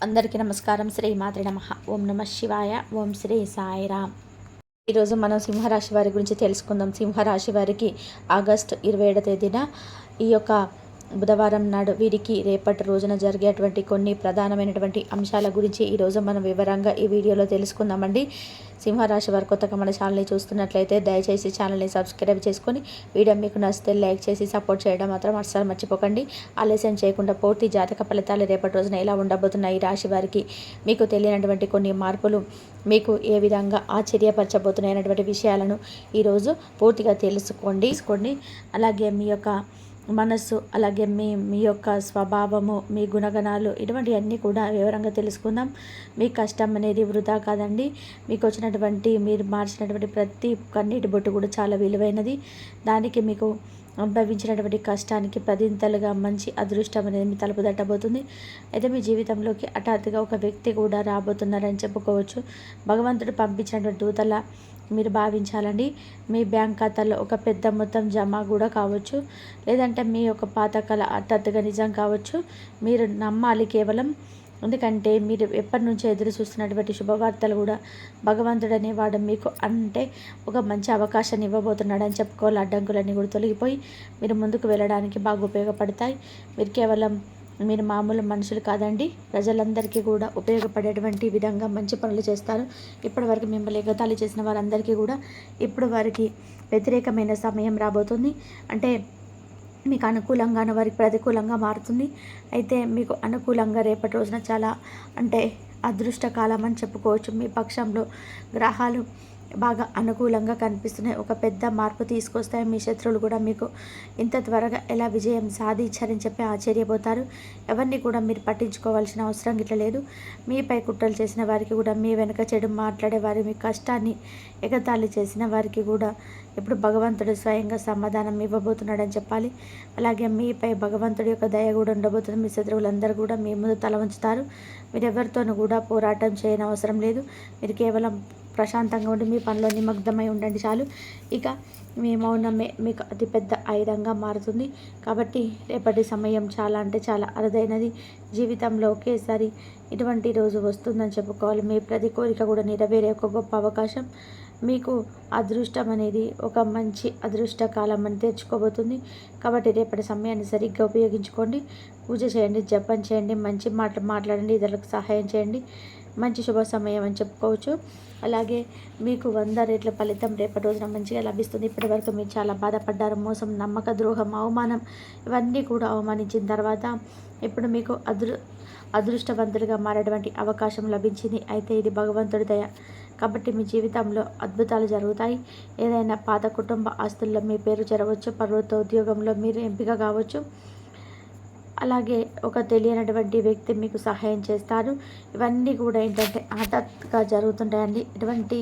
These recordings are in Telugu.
అందరికీ నమస్కారం. శ్రీ మాత్రే నమః. ఓం నమ శివాయ. ఓం శ్రీ సాయిరామ్. ఈరోజు మనం సింహరాశి వారి గురించి తెలుసుకుందాం. సింహరాశి వారికి ఆగస్టు 27 తేదీన ఈ యొక్క బుధవారం నాడు వీరికి రేపటి రోజున జరిగేటువంటి కొన్ని ప్రధానమైనటువంటి అంశాల గురించి ఈరోజు మనం వివరంగా ఈ వీడియోలో తెలుసుకుందామండి. సింహరాశి వారు కొత్తగా మన ఛానల్ని చూస్తున్నట్లయితే దయచేసి ఛానల్ని సబ్స్క్రైబ్ చేసుకొని వీడియో మీకు నచ్చితే లైక్ చేసి సపోర్ట్ చేయడం మాత్రం అస్సలు మర్చిపోకండి. ఆలస్యం చేయకుండా పూర్తి జాతక ఫలితాలు రేపటి రోజున ఎలా ఉండబోతున్నాయి ఈ రాశి వారికి, మీకు తెలియనటువంటి కొన్ని మార్పులు మీకు ఏ విధంగా ఆశ్చర్యపరచబోతున్నాయి అనేటువంటి విషయాలను ఈరోజు పూర్తిగా తెలుసుకోండి. అలాగే మీ యొక్క మనస్సు, అలాగే మీ యొక్క స్వభావము, మీ గుణగణాలు, ఇటువంటివన్నీ కూడా వివరంగా తెలుసుకుందాం. మీ కష్టం అనేది వృధా కాదండి. మీకు వచ్చినటువంటి మీరు మార్చినటువంటి ప్రతి కన్నీటి బొట్టు కూడా చాలా విలువైనది. దానికి మీకు అనుభవించినటువంటి కష్టానికి పదింతలుగా మంచి అదృష్టం అనేది మీ తలుపు తట్టబోతుంది. అయితే మీ జీవితంలోకి హఠాత్తుగా ఒక వ్యక్తి కూడా రాబోతున్నారని చెప్పుకోవచ్చు. భగవంతుడు పంపించినటువంటి దూతల మీరు భావించాలండి. మీ బ్యాంక్ ఖాతాలో ఒక పెద్ద మొత్తం జమ కూడా కావచ్చు, లేదంటే మీ యొక్క పాత కళ హఠాత్తుగా నిజం కావచ్చు. మీరు నమ్మాలి కేవలం, ఎందుకంటే మీరు ఎప్పటి నుంచో ఎదురు చూస్తున్నటువంటి శుభవార్తలు కూడా భగవంతుడు అనేవాడు మీకు అంటే ఒక మంచి అవకాశాన్ని ఇవ్వబోతున్నాడని చెప్పుకోవాలి. అడ్డంకులన్నీ కూడా తొలగిపోయి మీరు ముందుకు వెళ్ళడానికి బాగా ఉపయోగపడతాయి. మీరు మామూలు మనుషులు కాదండి. ప్రజలందరికీ కూడా ఉపయోగపడేటువంటి విధంగా మంచి పనులు చేస్తారు. ఇప్పటి వరకు మిమ్మల్ని ఎగతాళి చేసిన వారందరికీ కూడా ఇప్పుడు వారికి వ్యతిరేకమైన సమయం రాబోతుంది. అంటే మీకు అనుకూలంగానే వారికి ప్రతికూలంగా మారుతుంది. అయితే మీకు అనుకూలంగా రేపటి రోజున చాలా అంటే అదృష్టకాలం అని చెప్పుకోవచ్చు. మీ పక్షంలో గ్రహాలు బాగా అనుకూలంగా కనిపిస్తున్నాయి. ఒక పెద్ద మార్పు తీసుకొస్తాయి. మీ శత్రువులు కూడా మీకు ఇంత త్వరగా ఎలా విజయం సాధించారని చెప్పి ఆశ్చర్యపోతారు. ఎవరిని కూడా మీరు పట్టించుకోవాల్సిన అవసరం గిట్ల లేదు. మీపై కుట్రలు చేసిన వారికి కూడా, మీ వెనుక చెడు మాట్లాడే వారి, మీ కష్టాన్ని ఎగతాళి చేసిన వారికి కూడా ఇప్పుడు భగవంతుడు స్వయంగా సమాధానం ఇవ్వబోతున్నాడని చెప్పాలి. అలాగే మీపై భగవంతుడి యొక్క దయ కూడా ఉండబోతుంది. మీ శత్రువులందరూ కూడా మీ ముందు తల ఉంచుతారు. మీరు ఎవరితోనూ కూడా పోరాటం చేయని అవసరం లేదు. మీరు కేవలం ప్రశాంతంగా ఉండి మీ పనిలో నిమగ్నమై ఉండండి చాలు. ఇక మీ మౌనమే మీకు అతిపెద్ద ఆయుధంగా మారుతుంది. కాబట్టి రేపటి సమయం చాలా అంటే చాలా అరుదైనది. జీవితంలో ఒకేసారి ఇటువంటి రోజు వస్తుందని చెప్పుకోవాలి. మీ ప్రతి కోరిక కూడా నెరవేరే ఒక గొప్ప అవకాశం, మీకు అదృష్టం అనేది ఒక మంచి అదృష్ట కాలం అని తెచ్చుకోబోతుంది. కాబట్టి రేపటి సమయాన్ని సరిగ్గా ఉపయోగించుకోండి. పూజ చేయండి, జపం చేయండి, మంచి మాటలు మాట్లాడండి, ఇతరులకు సహాయం చేయండి. మంచి శుభ సమయం అని చెప్పుకోవచ్చు. అలాగే మీకు 100 రెట్ల ఫలితం రేపటి రోజున మంచిగా లభిస్తుంది. ఇప్పటి వరకు మీరు చాలా బాధపడ్డారు. మోసం, నమ్మక ద్రోహం, అవమానం ఇవన్నీ కూడా అవమానించిన తర్వాత ఇప్పుడు మీకు అదృష్టవంతులుగా మారేటువంటి అవకాశం లభించింది. అయితే ఇది భగవంతుడి దయ. కాబట్టి మీ జీవితంలో అద్భుతాలు జరుగుతాయి. ఏదైనా పాత కుటుంబ ఆస్తుల్లో మీ పేరు చేరవచ్చు. ప్రభుత్వ ఉద్యోగంలో మీరు ఎంపిక కావచ్చు. అలాగే ఒక తెలియనటువంటి వ్యక్తి మీకు సహాయం చేస్తారు. ఇవన్నీ కూడా ఏంటంటే హఠాత్తుగా జరుగుతుంటాయండి. ఎటువంటి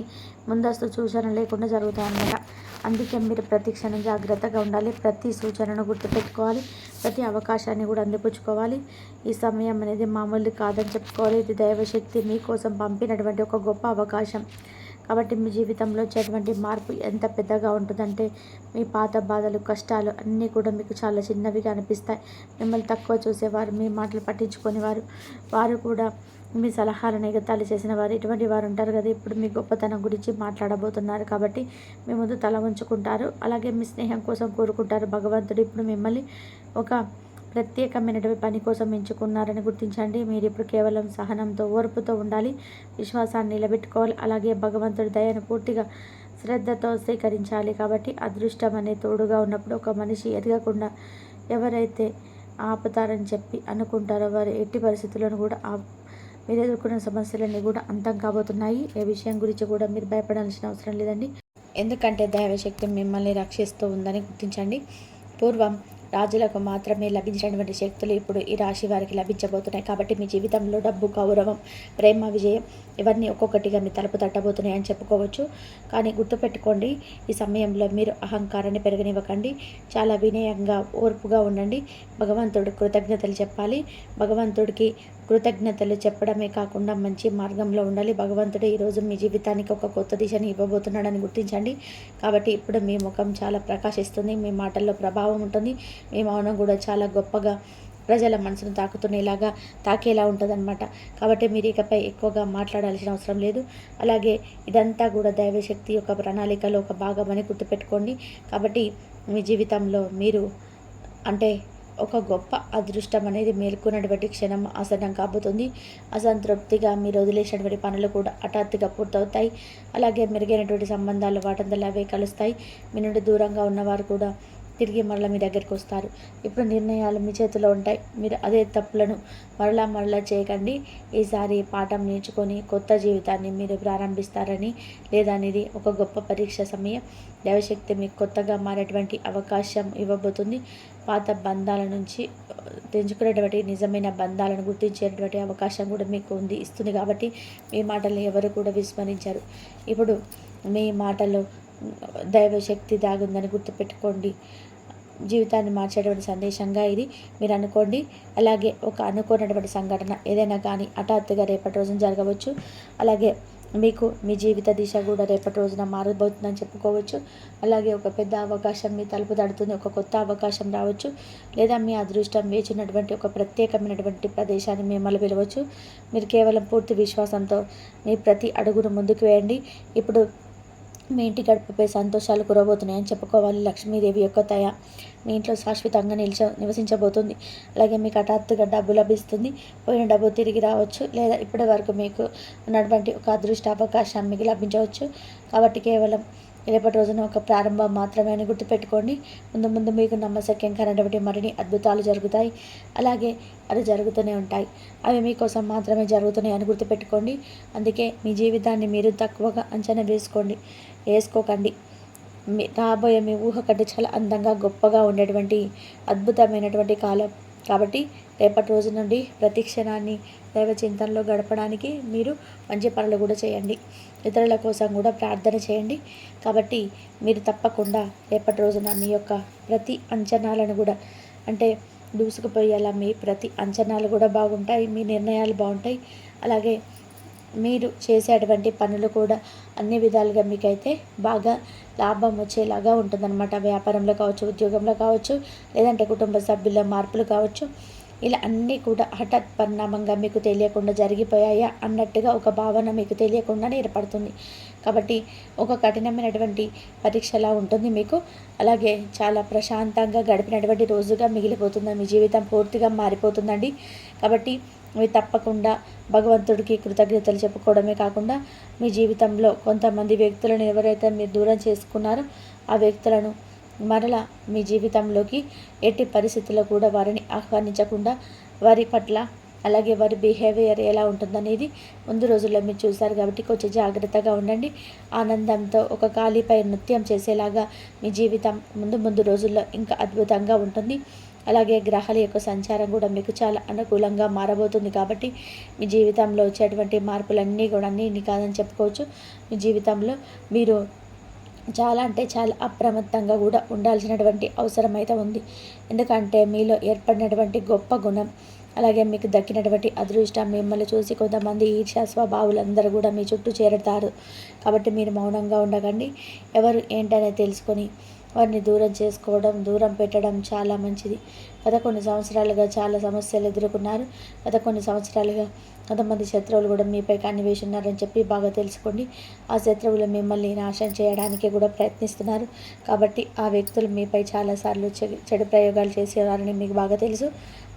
ముందస్తు సూచన లేకుండా జరుగుతాయన్నమాట. అందుకే మీరు ప్రతి క్షణం జాగ్రత్తగా ఉండాలి. ప్రతి సూచనను గుర్తుపెట్టుకోవాలి. ప్రతి అవకాశాన్ని కూడా అందిపుచ్చుకోవాలి. ఈ సమయం అనేది మామూలు కాదని చెప్పుకోవాలి. ఇది దైవశక్తి మీకోసం పంపినటువంటి ఒక గొప్ప అవకాశం. కాబట్టి మీ జీవితంలో వచ్చేటువంటి మార్పు ఎంత పెద్దగా ఉంటుందంటే మీ పాత బాధలు, కష్టాలు అన్నీ కూడా మీకు చాలా చిన్నవిగా అనిపిస్తాయి. మిమ్మల్ని తక్కువ చూసేవారు, మీ మాటలు పట్టించుకొని వారు కూడా మీ సలహాలను ఎగతాళి చేసిన వారు, ఇటువంటి వారు ఉంటారు కదా. ఇప్పుడు మీ గొప్పతనం గురించి మాట్లాడబోతున్నారు. కాబట్టి మీ ముందు తల ఉంచుకుంటారు. అలాగే మీ స్నేహం కోసం కోరుకుంటారు. భగవంతుడు ఇప్పుడు మిమ్మల్ని ఒక ప్రత్యేకమైనటువంటి పని కోసం ఎంచుకున్నారని గుర్తించండి. మీరు ఇప్పుడు కేవలం సహనంతో, ఓర్పుతో ఉండాలి. విశ్వాసాన్ని నిలబెట్టుకోవాలి. అలాగే భగవంతుడి దయను పూర్తిగా శ్రద్ధతో స్వీకరించాలి. కాబట్టి అదృష్టం అనే తోడుగా ఉన్నప్పుడు ఒక మనిషి ఎదగకుండా ఎవరైతే ఆపుతారని చెప్పి అనుకుంటారో వారు ఎట్టి పరిస్థితులను కూడా మీరు ఎదుర్కొన్న సమస్యలన్నీ కూడా అంతం కాబోతున్నాయి. ఏ విషయం గురించి కూడా మీరు భయపడాల్సిన అవసరం లేదండి. ఎందుకంటే దైవశక్తి మిమ్మల్ని రక్షిస్తూ ఉందని గుర్తించండి. పూర్వం రాజులకు మాత్రమే లభించినటువంటి శక్తులు ఇప్పుడు ఈ రాశి వారికి లభించబోతున్నాయి. కాబట్టి మీ జీవితంలో డబ్బు, గౌరవం, ప్రేమ, విజయం ఇవన్నీ ఒక్కొక్కటిగా మీ తలుపు తట్టబోతున్నాయి అని చెప్పుకోవచ్చు. కానీ గుర్తుపెట్టుకోండి, ఈ సమయంలో మీరు అహంకారాన్ని పెరగనివ్వకండి. చాలా వినయంగా, ఓర్పుగా ఉండండి. భగవంతుడికి కృతజ్ఞతలు చెప్పాలి. భగవంతుడికి కృతజ్ఞతలు చెప్పడమే కాకుండా మంచి మార్గంలో ఉండాలి. భగవంతుడు ఈరోజు మీ జీవితానికి ఒక కొత్త దిశని ఇవ్వబోతున్నాడని గుర్తించండి. కాబట్టి ఇప్పుడు మీ ముఖం చాలా ప్రకాశిస్తుంది. మీ మాటల్లో ప్రభావం ఉంటుంది. మీ మౌనం కూడా చాలా గొప్పగా ప్రజల మనసును తాకేలా ఉంటుందన్నమాట. కాబట్టి మీరు ఇకపై ఎక్కువగా మాట్లాడాల్సిన అవసరం లేదు. అలాగే ఇదంతా కూడా దైవశక్తి యొక్క ప్రణాళికలో ఒక భాగమని గుర్తుపెట్టుకోండి. కాబట్టి మీ జీవితంలో మీరు అంటే ఒక గొప్ప అదృష్టం అనేది మేల్కొన్నటువంటి క్షణం ఆసన్నం కాబోతుంది. అసంతృప్తిగా మీరు వదిలేసినటువంటి పనులు కూడా హఠాత్తుగా పూర్తవుతాయి. అలాగే మెరుగైనటువంటి సంబంధాలు వాటంతలో అవే కలుస్తాయి. మీ నుండి దూరంగా ఉన్నవారు కూడా తిరిగి మరలా మీ దగ్గరికి వస్తారు. ఇప్పుడు నిర్ణయాలు మీ చేతిలో ఉంటాయి. మీరు అదే తప్పులను మరలా చేయకండి. ఈసారి పాఠం నేర్చుకొని కొత్త జీవితాన్ని మీరు ప్రారంభిస్తారని లేదా అనేది ఒక గొప్ప పరీక్ష సమయం. దైవశక్తి మీకు కొత్తగా మారేటువంటి అవకాశం ఇవ్వబోతుంది. పాత బంధాల నుంచి తెంచుకునేటువంటి నిజమైన బంధాలను గుర్తించేటువంటి అవకాశం కూడా మీకు ఇస్తుంది. కాబట్టి మీ మాటల్ని ఎవరు కూడా విస్మరించారు. ఇప్పుడు మీ మాటలో దైవశక్తి దాగుందని గుర్తుపెట్టుకోండి. జీవితాన్ని మార్చేటువంటి సందేశంగా ఇది మీరు అనుకోండి. అలాగే ఒక అనుకోనటువంటి సంఘటన ఏదైనా కానీ హఠాత్తుగా రేపటి రోజున జరగవచ్చు. అలాగే మీకు మీ జీవిత దిశ కూడా రేపటి రోజున మారబోతుందని చెప్పుకోవచ్చు. అలాగే ఒక పెద్ద అవకాశం మీ తలుపు తడుతుంది. ఒక కొత్త అవకాశం రావచ్చు. లేదా మీ అదృష్టం వేచినటువంటి ఒక ప్రత్యేకమైనటువంటి ప్రదేశాన్ని మిమ్మల్ని పిలవచ్చు. మీరు కేవలం పూర్తి విశ్వాసంతో మీ ప్రతి అడుగును ముందుకు వేయండి. ఇప్పుడు మీ ఇంటి గడపపై సంతోషాలు కురబోతున్నాయని చెప్పుకోవాలి. లక్ష్మీదేవి యొక్క దయ మీ ఇంట్లో శాశ్వతంగా నివసించబోతుంది. అలాగే మీకు హఠాత్తుగా డబ్బు లభిస్తుంది. పోయిన డబ్బు తిరిగి రావచ్చు. లేదా ఇప్పటి వరకు మీకు ఉన్నటువంటి ఒక అదృష్ట అవకాశం మీకు లభించవచ్చు. కాబట్టి కేవలం రేపటి రోజున ఒక ప్రారంభం మాత్రమే అని గుర్తుపెట్టుకోండి. ముందు మీకు నమ్మశక్యంకరమైనటువంటి మరిన్ని అద్భుతాలు జరుగుతాయి. అలాగే అది జరుగుతూనే ఉంటాయి. అవి మీకోసం మాత్రమే జరుగుతున్నాయి అని గుర్తుపెట్టుకోండి. అందుకే మీ జీవితాన్ని మీరు తక్కువగా అంచనా వేసుకోకండి. రాబోయే మీ ఊహ కంటే చాలా అందంగా గొప్పగా ఉండేటువంటి అద్భుతమైనటువంటి కాలం. కాబట్టి రేపటి రోజు నుండి ప్రతి క్షణాన్ని దైవ చింతనలో గడపడానికి మీరు మంచి పనులు కూడా చేయండి. ఇతరుల కోసం కూడా ప్రార్థన చేయండి. కాబట్టి మీరు తప్పకుండా రేపటి రోజున మీ యొక్క ప్రతి అంచనాలను కూడా అంటే దూసుకుపోయేలా మీ ప్రతి అంచనాలు కూడా బాగుంటాయి. మీ నిర్ణయాలు బాగుంటాయి. అలాగే మీరు చేసేటువంటి పనులు కూడా అన్ని విధాలుగా మీకైతే బాగా లాభం వచ్చేలాగా ఉంటుందన్నమాట. వ్యాపారంలో కావచ్చు, ఉద్యోగంలో కావచ్చు, లేదంటే కుటుంబ సభ్యుల మార్పులు కావచ్చు. ఇలా అన్నీ కూడా హఠాత్ పరిణామంగా మీకు తెలియకుండా జరిగిపోయాయా అన్నట్టుగా ఒక భావన మీకు తెలియకుండానే ఏర్పడుతుంది. కాబట్టి ఒక కఠినమైనటువంటి పరీక్షలా ఉంటుంది మీకు. అలాగే చాలా ప్రశాంతంగా గడిపినటువంటి రోజుగా మిగిలిపోతుంది. మీ జీవితం పూర్తిగా మారిపోతుందండి. కాబట్టి మీరు తప్పకుండా భగవంతుడికి కృతజ్ఞతలు చెప్పుకోవడమే కాకుండా మీ జీవితంలో కొంతమంది వ్యక్తులను ఎవరైతే మీరు దూరం చేసుకున్నారో ఆ వ్యక్తులను మరలా మీ జీవితంలోకి ఎట్టి పరిస్థితుల్లో కూడా వారిని ఆహ్వానించకుండా వారి పట్ల అలాగే వారి బిహేవియర్ ఎలా ఉంటుందనేది ముందు రోజుల్లో మీరు చూశారు. కాబట్టి కొంచెం జాగ్రత్తగా ఉండండి. ఆనందంతో ఒక కాలిపై నృత్యం చేసేలాగా మీ జీవితం ముందు రోజుల్లో ఇంకా అద్భుతంగా ఉంటుంది. అలాగే గ్రహాల యొక్క సంచారం కూడా మీకు చాలా అనుకూలంగా మారబోతుంది. కాబట్టి మీ జీవితంలో వచ్చేటువంటి మార్పులన్నీ కూడా అన్నీ కాదని చెప్పుకోవచ్చు. మీ జీవితంలో మీరు చాలా అంటే చాలా అప్రమత్తంగా కూడా ఉండాల్సినటువంటి అవసరం అయితే ఉంది. ఎందుకంటే మీలో ఏర్పడినటువంటి గొప్ప గుణం అలాగే మీకు దక్కినటువంటి అదృష్టం మిమ్మల్ని చూసి కొంతమంది ఈర్ష్య స్వభావులందరూ కూడా మీ చుట్టూ చేరుతారు. కాబట్టి మీరు మౌనంగా ఉండకండి. ఎవరు ఏంటనేది తెలుసుకొని వారిని దూరం చేసుకోవడం, దూరం పెట్టడం చాలా మంచిది. గత కొన్ని సంవత్సరాలుగా చాలా సమస్యలు ఎదుర్కొన్నారు. గత కొన్ని సంవత్సరాలుగా కొంతమంది శత్రువులు కూడా మీపై కన్నివేసి ఉన్నారని చెప్పి బాగా తెలుసుకోండి. ఆ శత్రువులు మిమ్మల్ని నాశనం చేయడానికి కూడా ప్రయత్నిస్తున్నారు. కాబట్టి ఆ వ్యక్తులు మీపై చాలాసార్లు చెడు ప్రయోగాలు చేసేవారని మీకు బాగా తెలుసు.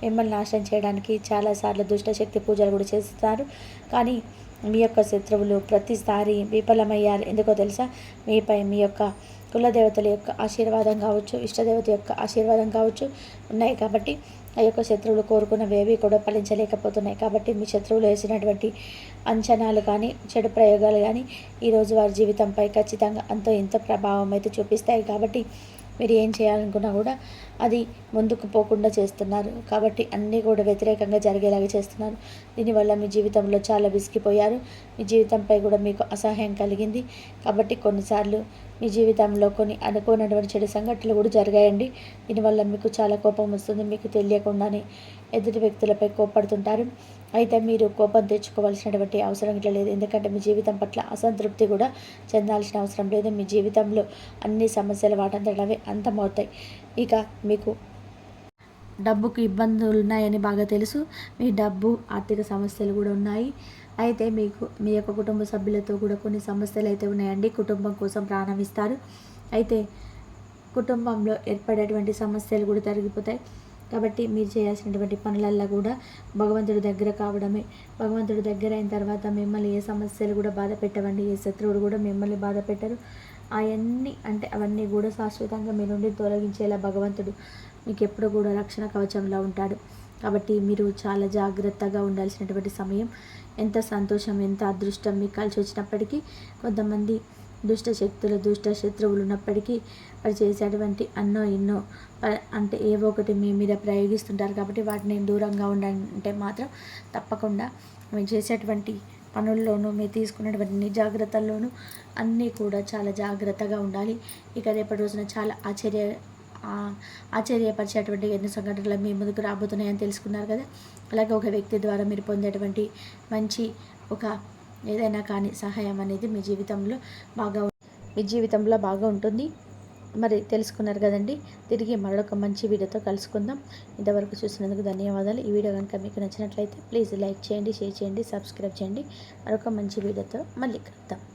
మిమ్మల్ని నాశనం చేయడానికి చాలాసార్లు దుష్టశక్తి పూజలు కూడా చేస్తున్నారు. కానీ మీ యొక్క శత్రువులు ప్రతిసారి విఫలమయ్యారు. ఎందుకో తెలుసా? మీపై మీ యొక్క కులదేవతల యొక్క ఆశీర్వాదం కావచ్చు, ఇష్టదేవత యొక్క ఆశీర్వాదం కావచ్చు ఉన్నాయి. కాబట్టి ఆ యొక్క శత్రువులు కోరుకున్నవేవి కూడా ఫలించలేకపోతున్నాయి. కాబట్టి మీ శత్రువులు వేసినటువంటి అంచనాలు కానీ చెడు ప్రయోగాలు కానీ ఈరోజు వారి జీవితంపై ఖచ్చితంగా అంతో ఇంత ప్రభావం అయితే చూపిస్తాయి. కాబట్టి మీరు ఏం చేయాలనుకున్నా కూడా అది ముందుకు పోకుండా చేస్తున్నారు. కాబట్టి అన్నీ కూడా వ్యతిరేకంగా జరిగేలాగా చేస్తున్నారు. దీనివల్ల మీ జీవితంలో చాలా విసిగిపోయారు. మీ జీవితంపై కూడా మీకు అసహ్యం కలిగింది. కాబట్టి కొన్నిసార్లు మీ జీవితంలో కొన్ని అనుకోనటువంటి చెడు సంఘటనలు కూడా జరిగాయండి. దీనివల్ల మీకు చాలా కోపం వస్తుంది. మీకు తెలియకుండానే ఎదుటి వ్యక్తులపై కోపడుతుంటారు. అయితే మీరు కోపం తెచ్చుకోవాల్సినటువంటి అవసరం ఇట్లా లేదు. ఎందుకంటే మీ జీవితం పట్ల అసంతృప్తి కూడా చెందాల్సిన అవసరం లేదు. మీ జీవితంలో అన్ని సమస్యలు వాటంతటవే అంతమవుతాయి. ఇక మీకు డబ్బుకు ఇబ్బందులు ఉన్నాయని బాగా తెలుసు. మీ డబ్బు ఆర్థిక సమస్యలు కూడా ఉన్నాయి. అయితే మీకు మీ యొక్క కుటుంబ సభ్యులతో కూడా కొన్ని సమస్యలు అయితే ఉన్నాయండి. కుటుంబం కోసం ప్రాణం ఇస్తారు. అయితే కుటుంబంలో ఏర్పడేటువంటి సమస్యలు కూడా తొలగిపోతాయి. కాబట్టి మీరు చేయాల్సినటువంటి పనులల్లో కూడా భగవంతుడి దగ్గర కావడమే. భగవంతుడి దగ్గర అయిన తర్వాత మిమ్మల్ని ఏ సమస్యలు కూడా బాధ పెట్టవండి. ఏ శత్రువులు కూడా మిమ్మల్ని బాధ పెట్టరు. అవన్నీ కూడా శాశ్వతంగా మీ నుండి తొలగించేలా భగవంతుడు మీకు ఎప్పుడు కూడా రక్షణ కవచంలో ఉంటాడు. కాబట్టి మీరు చాలా జాగ్రత్తగా ఉండాల్సినటువంటి సమయం. ఎంత సంతోషం, ఎంత అదృష్టం మీకు కలిసి వచ్చినప్పటికీ కొంతమంది దుష్ట శక్తులు, దుష్ట శత్రువులు ఉన్నప్పటికీ వారు చేసేటువంటి ఎన్నో అంటే ఏవో ఒకటి మీ మీద ప్రయోగిస్తుంటారు. కాబట్టి వాటిని దూరంగా ఉండాలంటే మాత్రం తప్పకుండా మీరు చేసేటువంటి పనుల్లోనూ, మీరు తీసుకున్నటువంటి జాగ్రత్తల్లోనూ అన్నీ కూడా చాలా జాగ్రత్తగా ఉండాలి. ఇక రేపటి రోజున చాలా ఆశ్చర్యపరిచేటువంటి ఎన్నో సంఘటనలు మీ ముందుకు రాబోతున్నాయని తెలుసుకున్నారు కదా. అలాగే ఒక వ్యక్తి ద్వారా మీరు పొందేటువంటి మంచి ఏదైనా కానీ సహాయం అనేది మీ జీవితంలో బాగా ఉంటుంది. మరి తెలుసుకున్నారు కదండి. తిరిగి మరొక మంచి వీడియోతో కలుసుకుందాం. ఇంతవరకు చూసినందుకు ధన్యవాదాలు. ఈ వీడియో కనుక మీకు నచ్చినట్లయితే ప్లీజ్ లైక్ చేయండి, షేర్ చేయండి, సబ్స్క్రైబ్ చేయండి. మరొక మంచి వీడియోతో మళ్ళీ కలుద్దాం.